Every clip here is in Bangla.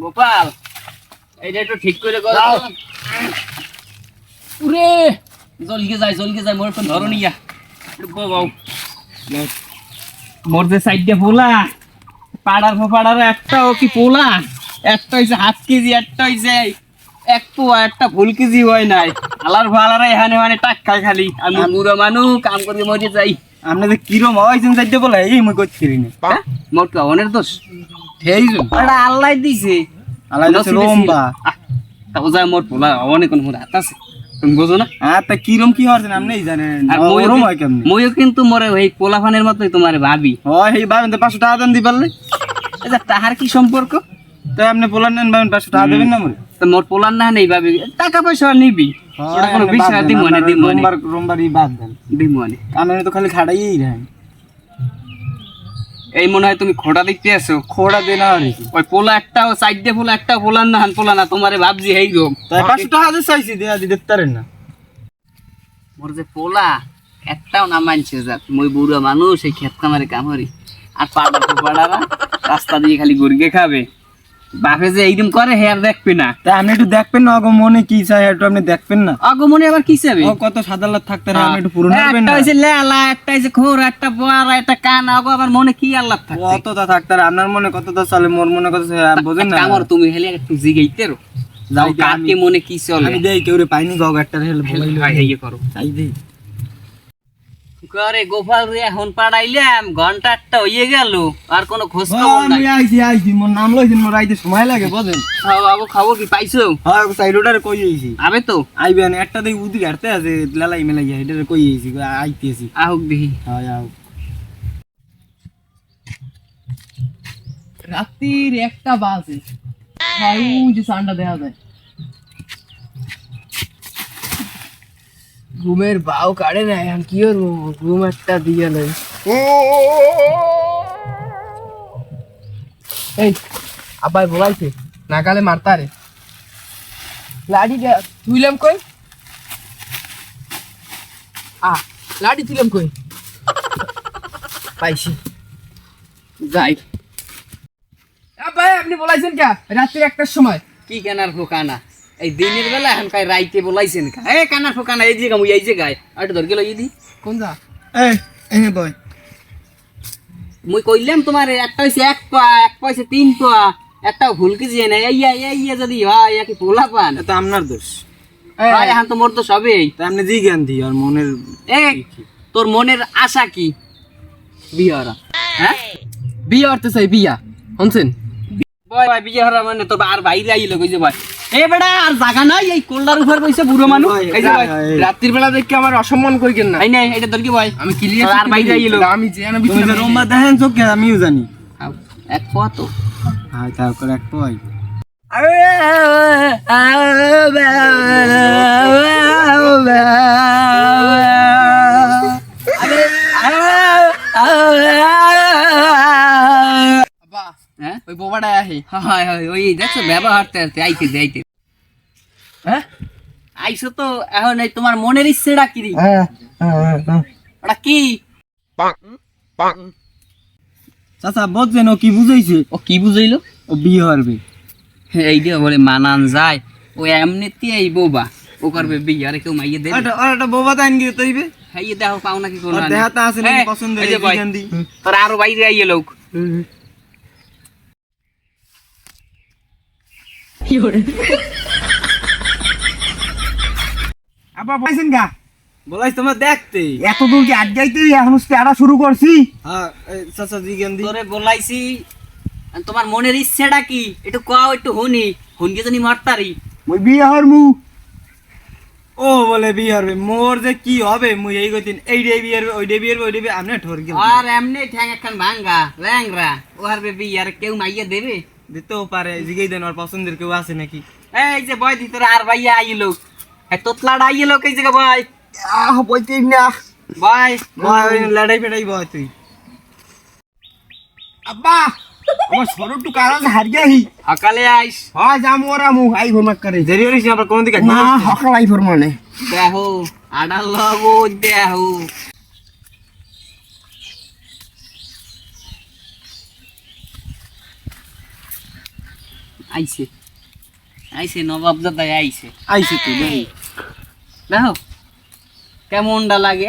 গোপাল এইটা একটু ঠিক করে করো। উরে জলকে যায় মোর কোন ধরো নিয়া বাবু মোর যে সাইডে পোলা পাড়ার একটাও কি পোলা একটা হইছে 7 কেজি একটা হইছে 1 পোয়া একটা ফুল কেজি হয় নাই আলার ভালারা এখানে মানে টাক খাই খালি আমি বুড়ো মানুষ কাম করে মরে যাই। আপনি যে কিরম হইছেন সাইডে বলে এই মই কইতে পারি না মোর তো অনের দোষ থেইছো এটা আল্লাহ দিছে আলাই তো লম্বা তা ওজা মোর পোলা অনেক কোন মোর হাত আছে তুমি বুঝো না। তা কিরম কি হরছেন আপনি জানেন আর ওরম হয় কেমনে মইও কিন্তু মোরে ওই পোলাফানের মতই তোমারে ভাবি। হয় এই ভাবেন তো 500 টাকা দেন দি পারলে আচ্ছা তাহার কি সম্পর্ক? তো আপনি বলেন নেন ভাবেন 500 টাকা দেবেন না মরে তো মোর পোলার না নেই ভাবি টাকা পয়সা নিবি ওটা কোনো বিষয় দিমনে রোমবারই বাদ দেন দিমনে আমি তো খালি খাড়াইই রাখেন এই মনে হয় তুমি খোড়া দেখতে আসো খোড়া দেন আর ওই পোলা একটাও সাইড দিয়ে পোলা একটা পোলার না হান পোলা না তোমারে ভাবজি হেই রোম তাই 500 টাকা দিয়ে চাইছি দেয়া দিতে পারেন না মোর যে পোলা একটাও না মানছে যাক মই বুড়া মানুষ এই ক্ষেত কামারে কামড়ি আর পাড়ারা রাস্তা দিয়ে খালি গড়িয়ে খাবে বাপে যে এইরকম করে হে আর দেখবে না। তা আপনি একটু দেখবেন না আগো মনে কি চাই একটু আপনি দেখবেন না আগমনে আবার কি চাবে ও কত সাদা লাত থাকতে না আপনি একটু পূরণ করবেন একটা না হইছে লেলা একটা হইছে খোর একটা বড় একটা কান আগো আবার মনে কি আল্লাহ থাকে কতটা থাকতে আপনার মনে কতটা চলে মোর মনে কত বোঝেন না কামর তুমি হেলে একটু জিগাইতে রো যাও কাকে মনে কি চলে আমি দেই কেউরে পাইনি গগ একটা হেলে বলাইলো ভাই এই করো চাই দেই করে গোপাল রে এখন পাড়াইলাম ঘন্টা একটা হইয়ে গেল আর কোনো খোঁজ খবর নাই। আমি আইছি মোর নাম লইছেন মোর আইতে সময় লাগে বুঝেন বাবু খাবো কি পাইছো? হ্যাঁ সাইডোটারে কই আইছি আবে তো আইবেন একটা দেই উদি ঘাটতে আছে লালাই মেলাই এটারে কই আইছি আইতেছি আহুক দেখি হ্যাঁ আও রাত্রির 1টা বাজে ভাই যে সান্ডা দেখা যায় ঘুমের বাও কাটে না এখন কি করবো ঘুম একটা দিয়ে নেই এই আব্বাই বলাইছে নাগালে মারতারে লাঠিটা তুইলাম কই লাঠি তুইলাম কই পাইছি যাই আব্বাই আপনি বলাইছেন কে রাত্রি 1টার সময় কি কেনার ফোকানা এই দিনের বেলা এখন কাই রাইতে বলাইছেন কা এ কানার ফোকানা এই যে মুই এই যে গায় আর ধর গেল ইদি কোন যা এই বয় মুই কইলাম তোমার একটা হইছে 1 পা 1 পয়সা 3 পা একটা ভুল কি যে না এই যদি হয় কি পোলা পান এটা আপনার দোষ ভাই এখন তো মোর তো সবেই তা আপনি জি জ্ঞান দি আর মনের এ তোর মনের আশা কি বিয়ারা হ্যাঁ বিয়া হতে চাই বিয়া শুনছেন ভাই ভাই বিয়ারা মানে তোর আর বাইরে আইলো কইছে ভাই এ বেটা আর জায়গা নাই এই কোল্লার উপর কইছে বুড়ো মানুষ এই যে ভাই রাত্রির বেলা দেখে আমার অসম্মান করিকেন না এই নাই এটা তোর কি ভাই আমি ক্লিয়ার আর বাইরে আইলো আমি যে না তুমি যে রোমবা দেখেন চোখে আমিও জানি এক পা তো হ্যাঁ তাও করে এক পয় আব্বা হ্যাঁ ওই বোবাটা আহি হয় হয় ওই দেখছো ব্যবহারতে আইতে হ্যাঁ আইসো তো এখন এই তোমার মনের ইচ্ছেটা কি রে ওটা কি চাচা বুঝছেন ও কি বুঝাইছে ও কি বুঝাইলো ও বিয়ে হারবে এই দিয়ে বলে মানান যায় ও এমনিতে এই বোবা ও করবে বিয়ে আরে কেউ মাইয়ে দেবে একটা বোবা তাইন গিয়ে তৈবে হাইয়ে দেখো পাও নাকি কোন দেহাতা আছে নাকি পছন্দের এই জ্ঞান দি তোর আরো বাইরে আইয়ে লোক আপা পাইছেন গা বলাইছ তোমার দেখতে এত দূর কি আটকাইতে এখন আড়া শুরু করছি হ্যাঁ চাচা জি জ্ঞান দি তোরে বলাইছি আর তোমার মনের ইচ্ছেটা কি একটু কও একটু হুনকে জানি মারতারি মই বিয়ে হারমু ও বলে বিয়ে হারবে মোর যে কি হবে মুই এই কইতিন এই ডে বিয়ে হারবে ওই ডে বিয়ে হারবে ওই ডে বিয়ে আমনে ঠোর গেল আর এমনি ঠ্যাং একখান ভাঙ্গা ল্যাংরা ও হারবে বিয়ে আর কেউ মাইয়ে দেবে দিতেও পারে জিগাই দেন ওর পছন্দের কেউ আছে নাকি এই যে বয় দি তোর আর ভাইয়া আইলো এই তোতলাটা আইলো এই জায়গা ভাই বলতেই না ভাই ভাই লড়াই ফেড়াই বয় তুই আব্বা আমার সরটু কারণ হারিয়াহি সকালে আইস হয় যামু ওরা মু আই ফরমাক করে দেরি হইছ আবার কোন দিকে না হকল আই ফরমানে দেখো আডাল লগো দেখো আইছে আইছে নবাব দাদাই আইছে আইছে তো দেখি দেখো কেমনটা লাগে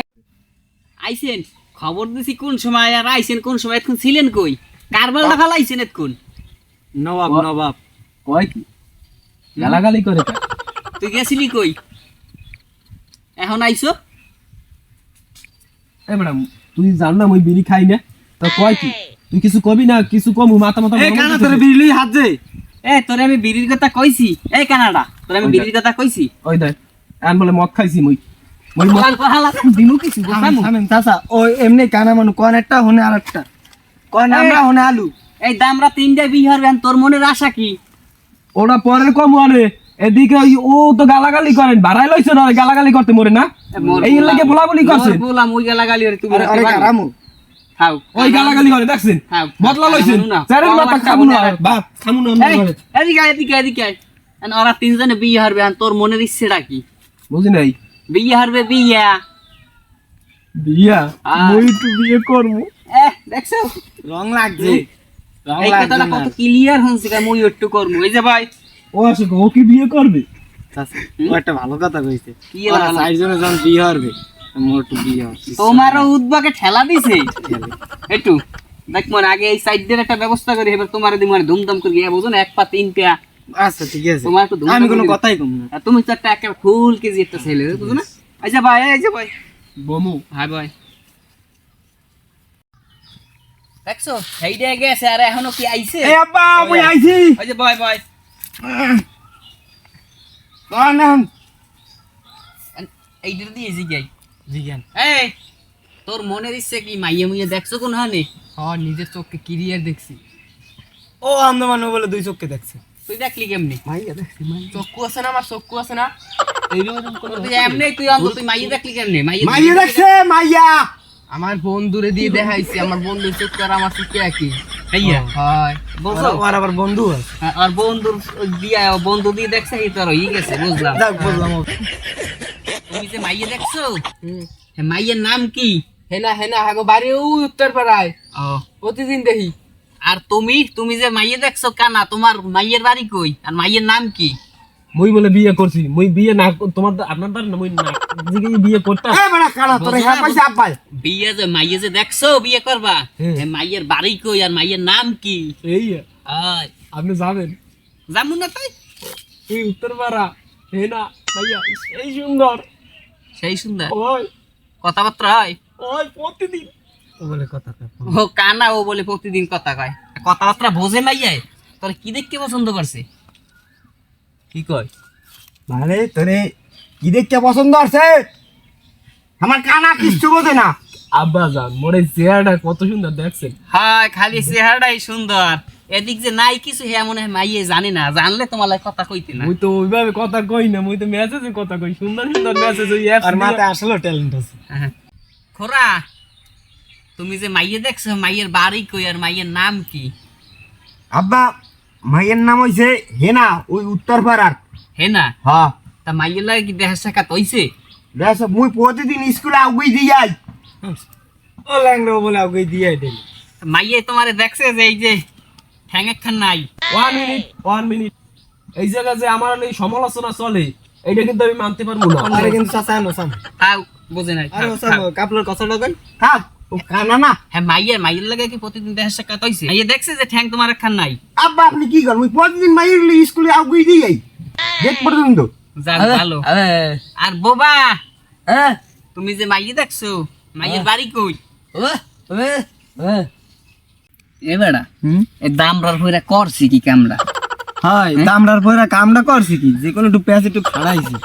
আইছেন খবর দিছি কোন সময় আর আইছেন কোন সময় এখন ছিলেন কই কারবালটা ফেলাইছেন এখন নবাব নবাব কয় কি গালাগালি করে কে? তুই গেছিলি কই এখন আইছো এ ম্যাডাম তুই জান না মই বিড়ি খাই না তো কয় কি তুই কিছু কবি না কিছু কম মাথা মাথা এই কানা তোরে বিড়লি হাত দে এ তোরে আমি বিড়ির কথা কইছি এই কানাডা তোরে আমি বিড়ির কথা কইছি ওই দেখ আন বলে মদ খাইছি মই মই মদ হালা দিমু কিছু বুঝামু থামেন চাচা ও এমনি কানা মানু কোন একটা হনে আরেকটা কোন আমরা হনে আলু এই দামরা তিনটা বিহার বেন তোর মনের আশা কি ওটা পরের কম আনে এদিকে ও তো গালাগালি করেন বাড়াই লইছে না গালাগালি করতে মরে না এই লাগে বলাবলি করছে বললাম ওই গালাগালি রে তুমি আরে কারামু খাও ওই গালাগালি করে দেখছেন খাও বদলা লইছেন চারের মাথা খাবো না বাপ খামু না আমরা ঘরে। এদিকে এদিকে এদিকে আর ওরা তিনজনে বিয়ে হারবে আর তোর মনের ইচ্ছেটা কি বুঝি নাই বিয়ে হারবে বিয়া বিয়া আয়। মই তো বিয়ে করবো দেখছো রং লাগছে রং এই কথাটা লাগছে কত ক্লিয়ার হচ্ছে কা মই একটু করবো এই যে ভাই ও আসে ও কি বিয়ে করবে চাচা ও একটা ভালো কথা কইছে কি ওরা ভালো? চারজনে যখন বিয়ে হবে মোর একটু বিয়ে হবে তোমারও উদ্বাকে ঠেলা দিছে একটু দেখ মনে আগে এই সাইডের একটা ব্যবস্থা করি এবার তোমার দি মানে ধুমধাম করে গিয়ে বুঝো না এক পা তিন পা আচ্ছা ঠিক আছে তোমার একটু ধুমধাম আমি কোনো করে কথাই কম না আর তুমি তো একটা ফুল কেজি একটা ছেলে বুঝো না আচ্ছা ভাই এই যে ভাই বমু হাই ভাই দেখছো সেইটা গেছে আর এখনো কি আইছে এই আব্বা আমি আইছি ওই যে ভাই ভাই কোন এইটা দিয়ে জিগাই জিজ্ঞান এই তোর মনের ইচ্ছে কি মাইয়ে মুইয়ে দেখছো কোন হানে নিজের চোখকে ক্লিয়ার দেখছি ও আন্দমান বলে দুই চোখকে দেখছে তুই দেখলি কেমনি মাইয়া দেখছি মাইয়া চক্ষু আছে না আমার চক্ষু আছে না এইরকম করে তুই এমনি তুই অন্ত তুই মাইয়ে দেখলি কেমনি মাইয়া দেখছে মাইয়া আমার বন্ধুরে দিয়ে দেখাইছি আমার বন্ধুর চক্ষু আর আমার চক্ষু একই ভাইয়া হয় বলছো ওর আবার বন্ধু আছে আর বন্ধুর দিয়া বন্ধু দিয়ে দেখছে এই তোর হয়ে গেছে বুঝলাম যাক বললাম তুমি যে মাইয়ে দেখছো মাইয়ের নাম কি হেনা হেনা হাগো বাড়ি ওই উত্তর পাড়ায় ও প্রতিদিন দেখি আর তুমি যে মাইয়ে দেখছো কানা তোমার মাইয়ের বাড়ি কই আর মাইয়ের নাম কি মই বলে বিয়ে করছি মই বিয়ে না তোমার আপনার দ্বারা না মই না জিগে বিয়ে করতাম এ বড় কানা তোর হ্যাঁ পয়সা আব্বাই বিয়ে যে মাইয়ে যে দেখছো বিয়ে করবা এ মাইয়ের বাড়ি কই আর মাইয়ের নাম কি এই আয় আপনি যাবেন জামু না তাই এই উত্তর পাড়া হেনা ভাইয়া এই সুন্দর সেই সুন্দর ওই কথাবার্তা হয় ওই প্রতিদিন ও বলে কথা ও কানা ও বলে প্রতিদিন কথা কয় কথাবার্তা বোঝে মাইয়াই তোর কি দেখতে পছন্দ করছে কি কয় মানে তোরে কি দেখতে পছন্দ আছে আমার কানা কিচ্ছু বোঝে না আব্বা জান মোরে চেহারাটা কত সুন্দর দেখছেন হয় খালি চেহারাটাই সুন্দর এদিক যে নাই কিছু হে মনে হয় মাইয়ে জানে না জানলে তোমার লাগে কথা কইতে না মুই তো ওইভাবে কথা কই না মুই তো মেসেজে কথা কই সুন্দর সুন্দর মেসেজ ওই অ্যাপস আর মাথায় আসলে ট্যালেন্ট আছে হ্যাঁ। খোরা তুমি যে মাইয়ে দেখছো মাইয়ের বাড়ি কই আর মাইয়ের নাম কি আব্বা মাইয়ের নাম হইছে হেনা ওই উত্তর পাড়ার হে না হ্যাঁ তা মাইয়ের লাগে কি দেখা সাক্ষাৎ হইছে দেখ মুই প্রতিদিন স্কুলে আগুই দিয়ে যাই ও ল্যাংড়া বলে আগুই দিয়ে দিল মাইয়ে তোমারে দেখছে যে এই যে ঠ্যাং একখান নাই 1 মিনিট এই জায়গা যে আমার এই সমালোচনা চলে এইটা কিন্তু আমি মানতে পারবো না আরে কিন্তু চাচা আনো সাম তাও বোঝে নাই আরে থাক, সাম থাক। কাপড়ের কথা লাগাই থাক ও কানা না হ্যাঁ মাইয়ের লাগে কি প্রতিদিন দেখা সাক্ষাৎ হইছে মাইয়ে দেখছে যে ঠ্যাং তোমার একখান নাই আব্বা আপনি কি করেন মুই প্রতিদিন মাইয়ের স্কুলে আগুই দিয়ে যাই দেখ পর্যন্ত যাক ভালো আর বোবা তুমি যে মাইয়ে দেখছো মাইয়ের বাড়ি কই এ বেড়া এই দামরার হইরা করছি কি কামড়া হাই দামড়ার পরে কামটা করছি কি যে কোনো একটু পেঁয়াজ একটু খাড়াইছি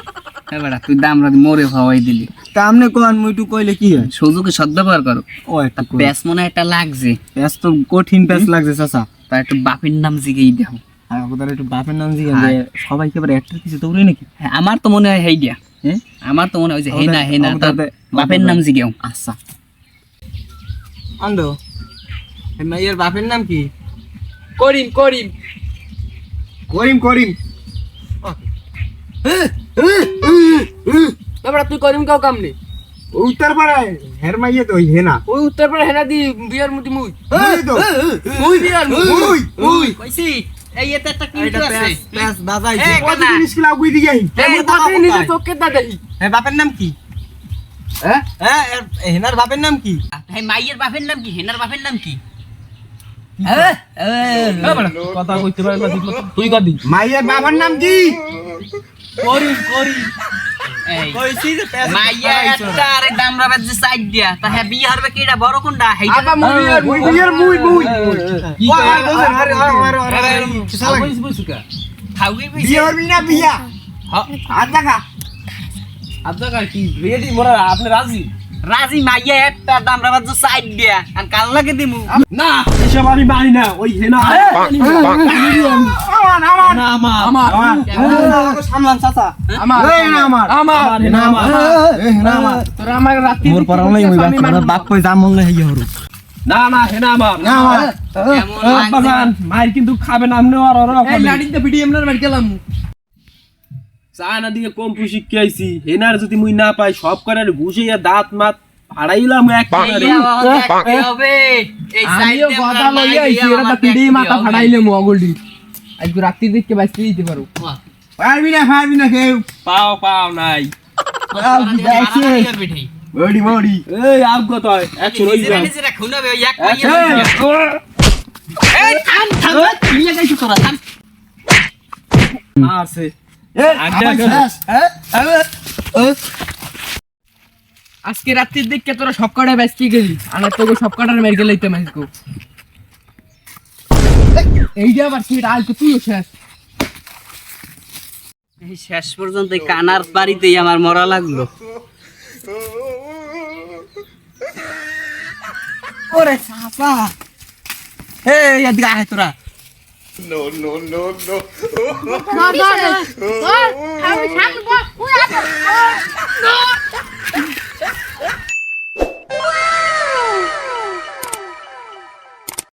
এ বেড়া তুই দামরা মরে খাওয়াই দিলি তা আমনে কোন মুই একটু কইলে কি হয় সুযোগে সদ্ব্যবহার করো ও একটা প্যাস মনে হয় একটা লাগছে পেঁয়াজ তো কঠিন পেঁয়াজ লাগছে চাচা তার একটু বাপের নাম জিগেই দেখো আর ওদের একটু বাপের নাম জিজ্ঞেস হ্যাঁ। সবাইকে আবার একটা কিছু দৌড়ে নাকি হ্যাঁ, আমার তো মনে হয় হেইডিয়া হ্যাঁ আমার তো মনে হয় যে ওদের- হেনা তার ওদের- বাপের নাম জিগেও আচ্ছা আন্দো মাইয়ের বাপের নাম কি করিম করিম করিম করিম তারপরে তুই করিম কাউ কামনে উত্তর পাড়ায় হের মাইয়ে তো হেনা ওই উত্তর পাড়া হেনা দি বিয়ার মধ্যে মুই মুই তো মুই বিয়ার মুই মুই কইছি এই এতে একটা এইটা কিন্তু আছে প্যাস প্যাস বাজাইছে এই কত কানা। জিনিস গুলা উই দি গই এই বাপের নিজে চোখে দা দেই হ্যাঁ বাপের নাম কি হ্যাঁ হ্যাঁ হেনার বাপের নাম কি এই মাইয়ের বাপের নাম কি হেনার বাপের নাম কি কথা কইতে পারে না তুই কদি মাইয়ের বাবার নাম কি করি করি এই কইছি যে প্যাস মাইয়া একটা আরে দামরা বাজে সাইড দিয়া তা হ্যাঁ বিয়ে হবে কিডা বড় কোনটা হেইটা আবা মুই মুই বিয়ার মুই কি ওই আরে আরে কিসা লাগে কইছ বুঝুকা খাওয়াই কইছে বিয়ে হবি না বিয়া আর দেখা আচ্ছা কি রেডি মোরা আপনি রাজি রাজি মাইয়া একটা দামরা বাজে সাইড দিয়া আর কাল লাগে দিমু না এসব আমি মানি না ওই হেনা না আমার সামলান চাচা আমার এই না আমার আমার হেনা আমার না আমার তোরা আমার রাত্রি মোর পরাও নাই মুই বাপ কই যা মন হই হরু না না হেনা আমার না আমার কেমন লাগছে বাজান মাইর কিন্তু খাবে না আমনে আর ওরা এই লাড়িতে ভিডি এমনার বাড়ি গেলাম চায়না দিকে কম পুষি কি আইছি হেনার যদি মুই না পাই সব করে ঘুষিয়া দাঁত মাত ফাড়াইলাম এক মাইয়া দেখতে হবে এই সাইড আমিও কথা লইয়া আইছি এরা তো পিড়ি মাথা ফাড়াইলে মো আগলডি আজকে রাত্রি দেখতে বাঁচতে দিতে পারো পারবি না কেউ পাও পাও নাই বডি বডি এই আগ কত অ্যাকশন হই যায় নিজেরা খুনাবে ওই এক মাইয়া এই থাম থাম নিয়ে যাইছো তোরা থাম আছে আজকে রাত্রির দেখতে তোরা সব কটায় বাঁচতে গেলি আর তোকে সব কটার মেরে গেলে মাইকো এইটা আবার সেটা আজ তো তুইও শেষ এই শেষ পর্যন্ত এই কানার বাড়িতেই আমার মরা লাগলো ওরে চাচা এই এদিকে আয় তোরা আমি